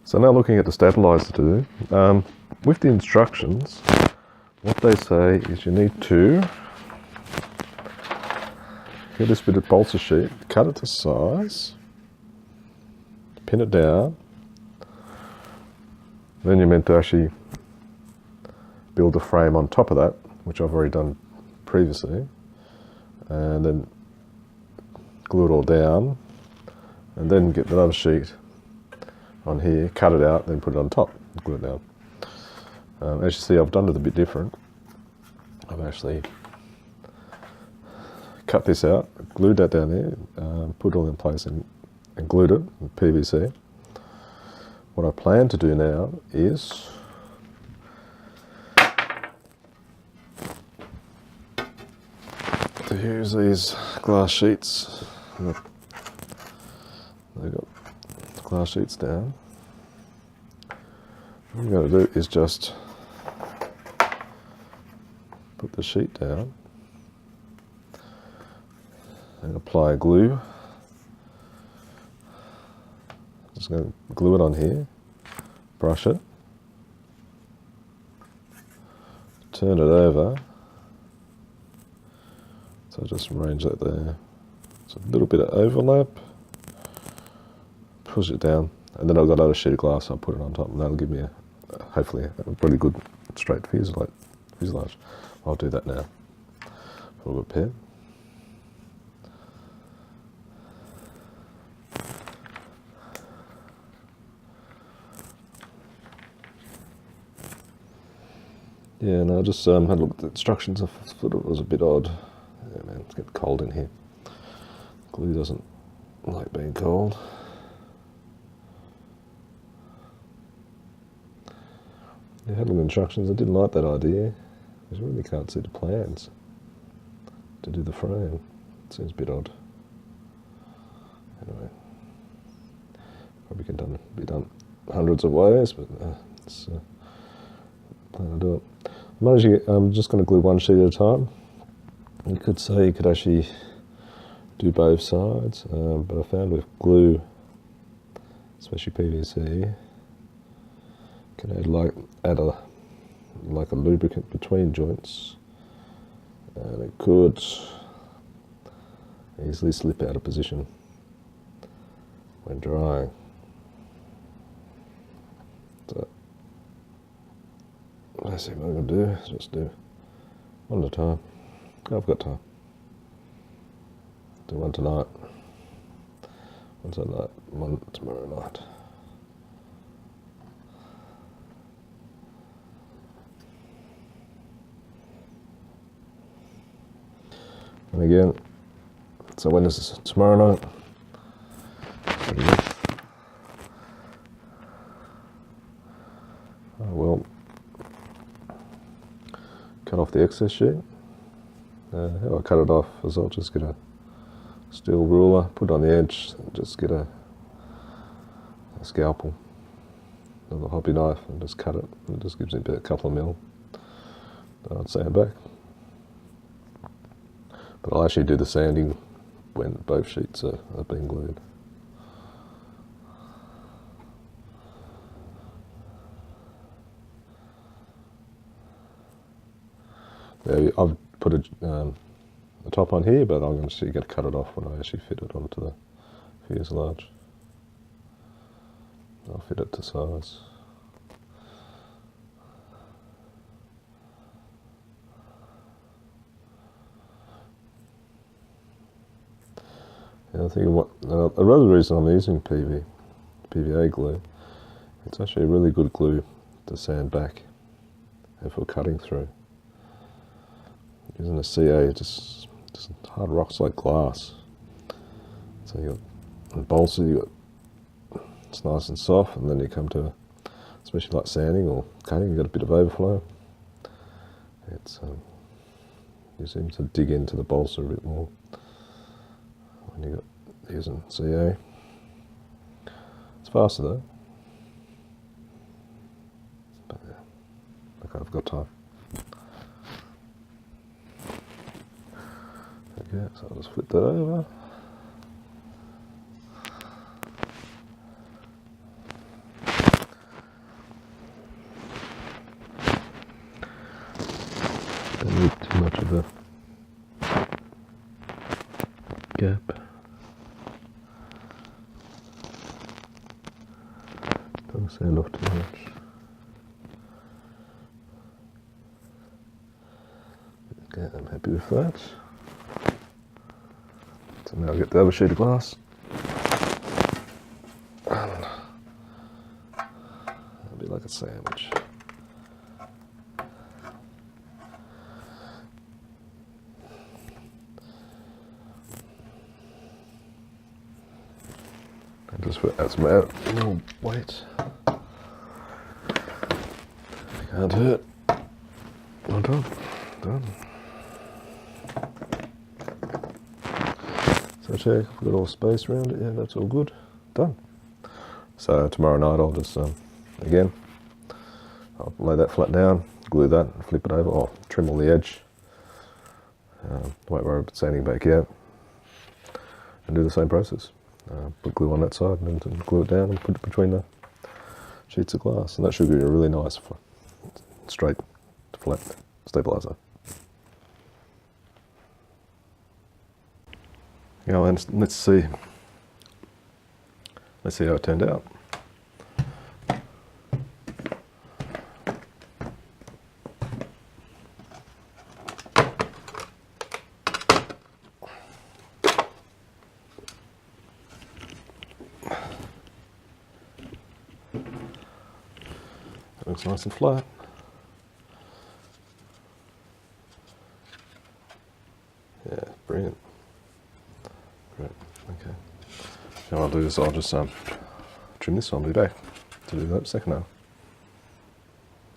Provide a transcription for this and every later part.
So now looking at the stabilizer to do, with the instructions, what they say is you need to get this bit of balsa sheet, cut it to size, pin it down, then you're meant to actually build a frame on top of that, which I've already done previously, and then glue it all down, and then get another sheet on here, cut it out, then put it on top, glue it down. As you see, I've done it a bit different. I've actually cut this out, glued that down there, put it all in place and glued it with PVC. What I plan to do now is to use these glass sheets. They've got glass sheets down. What I'm going to do is just put the sheet down and apply glue. Just going to glue it on here, brush it, turn it over, so just arrange that there. It's a little bit of overlap, push it down, and then I've got another sheet of glass, I'll put it on top, and that'll give me hopefully a pretty good straight fuselage. I'll do that now. Put a good pen. Yeah, no, I just had a look at the instructions. I thought it was a bit odd. Yeah, man, it's getting cold in here. Glue doesn't like being cold. Yeah, I had a look at instructions. I didn't like that idea, because you really can't see the plans to do the frame. It seems a bit odd. Anyway, probably can be done hundreds of ways, but it's plan to do it. I'm just going to glue one sheet at a time. You could say you could actually do both sides, but I found with glue, especially PVC, can add a lubricant between joints, and it could easily slip out of position when drying. So let's see what I'm going to do. Just do one at a time. I've got time. Do one tonight, one tonight, one tomorrow night. And again, so when is this? Tomorrow night? I will cut off the excess sheet. How I cut it off is I'll just get a steel ruler, put it on the edge, and just get a scalpel, another hobby knife, and just cut it. It just gives me about a couple of mil. Then I'd sand back. But I'll actually do the sanding when both sheets are being glued. Yeah, I've put a top on here, but I'm going to get to cut it off when I actually fit it onto the fuselage. I'll fit it to size. And I think another reason I'm using PVA glue, it's actually a really good glue to sand back and for cutting through. Using a CA, just hard rocks like glass. So you got Balsa, it's nice and soft, and then you come to, especially like sanding or cutting, you got a bit of overflow. It's you seem to dig into the Balsa a bit more when you got using CA. It's faster though. But yeah, okay, I've got time. Okay, so I'll just flip that over. Don't need too much of a gap. Don't sand off too much. Okay, I'm happy with that. So now I'll get the other sheet of glass. And it'll be like a sandwich. And just add some more weight. Can't hurt. Well done. Done. So check, we've got all space around it. Yeah, that's all good. Done. So tomorrow night I'll just, again, I'll lay that flat down, glue that, flip it over, or trim all the edge. Won't worry about sanding back out. And do the same process. Put glue on that side and then glue it down and put it between the sheets of glass. And that should be a really nice, straight, flat stabilizer. Yeah, and let's see how it turned out. It looks nice and flat. Yeah, brilliant. Great, okay. Now what I'll do is I'll just trim this one, I'll be back to do that second now.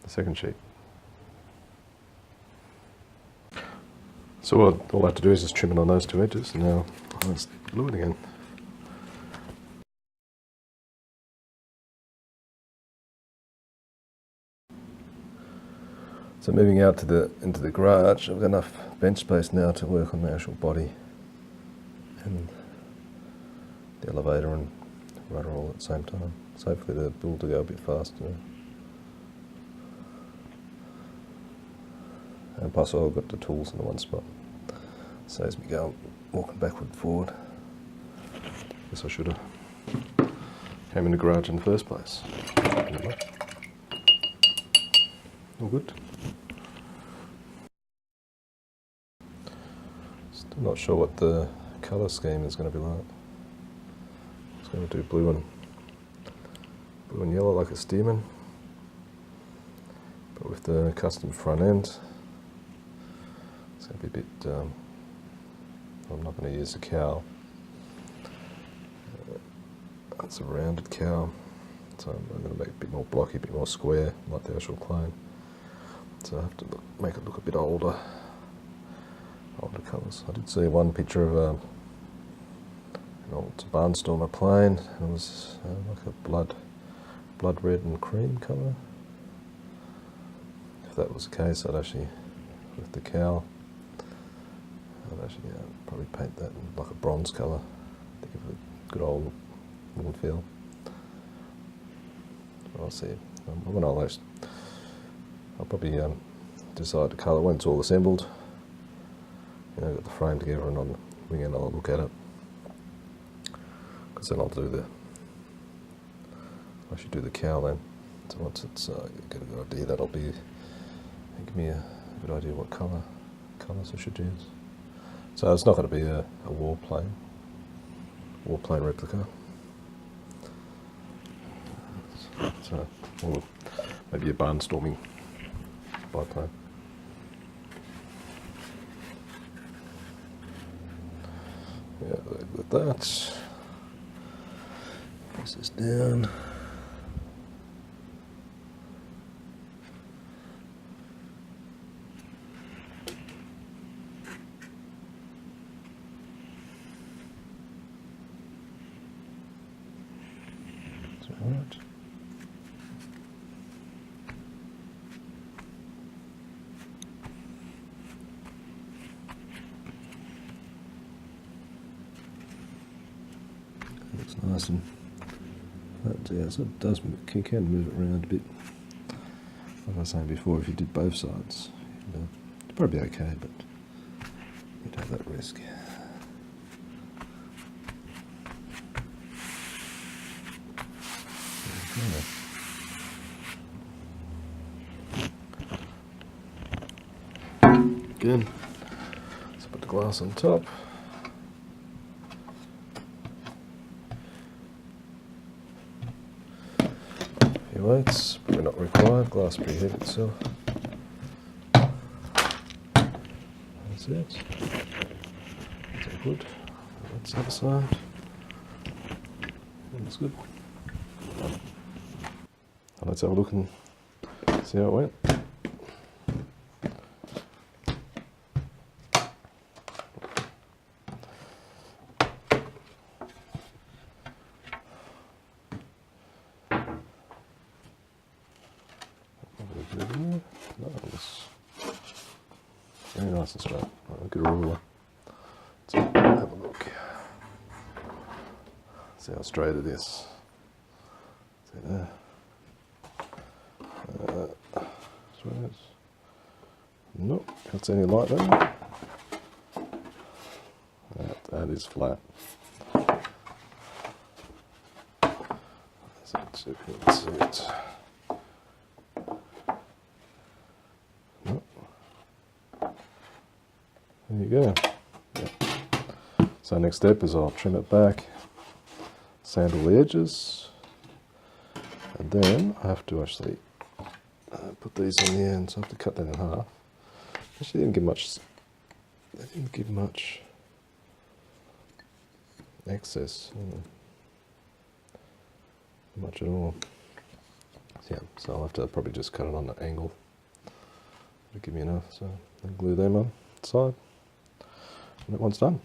The second sheet. So all I have to do is just trim it on those two edges, and now I'll just glue it again. So moving out into the garage, I've got enough bench space now to work on the actual body and the elevator and rudder all at the same time. So hopefully the build will go a bit faster. And plus I've got the tools in the one spot. Saves me going walking backward and forward. Guess I should have came in the garage in the first place. All good. Still not sure what the colour scheme is going to be like. It's going to do blue and yellow like a Stearman, but with the custom front end. It's going to be a bit. I'm not going to use a cowl. It's a rounded cowl, so I'm going to make it a bit more blocky, a bit more square, like the actual plane. So I have to make it look a bit older colours. I did see one picture of an old barnstormer plane, and it was like a blood red and cream colour. If that was the case, I'd actually, with the cowl, I'd actually probably paint that in like a bronze colour to give it a good old wood feel. But I'll see. When I'll probably decide the colour when it's all assembled. Got the frame together, and on the wing end I'll look at it. Because then I'll do I should do the cowl then. So once it's get a good idea, that'll be give me a good idea what colours I should use. So it's not going to be a warplane replica. So or maybe a barnstorming biplane. Yeah, with that. Press this down. That's all right. Looks nice and that, yeah, so it does move, you can move it around a bit. Like I was saying before, if you did both sides, you'd be probably be okay, but you don't have that risk. Okay. Again, let's put the glass on top. Few weights, probably not required, glass preheat itself. That's it. That's all good. That's the other side. That's good. Let's have a look and see how it went. Nice. Very nice and straight. Right, good ruler. Let's have a look. See how straight it is. See there. Straight. Nope, can't see any light there. That is flat. Let's see it. Nope. There you go. Yep. So next step is I'll trim it back, sandal the edges, and then I have to actually put these on the end, so I have to cut that in half. Actually, they didn't give much excess, much at all. Yeah, so I'll have to probably just cut it on the angle to give me enough. So I'll glue them on the side, and that one's done.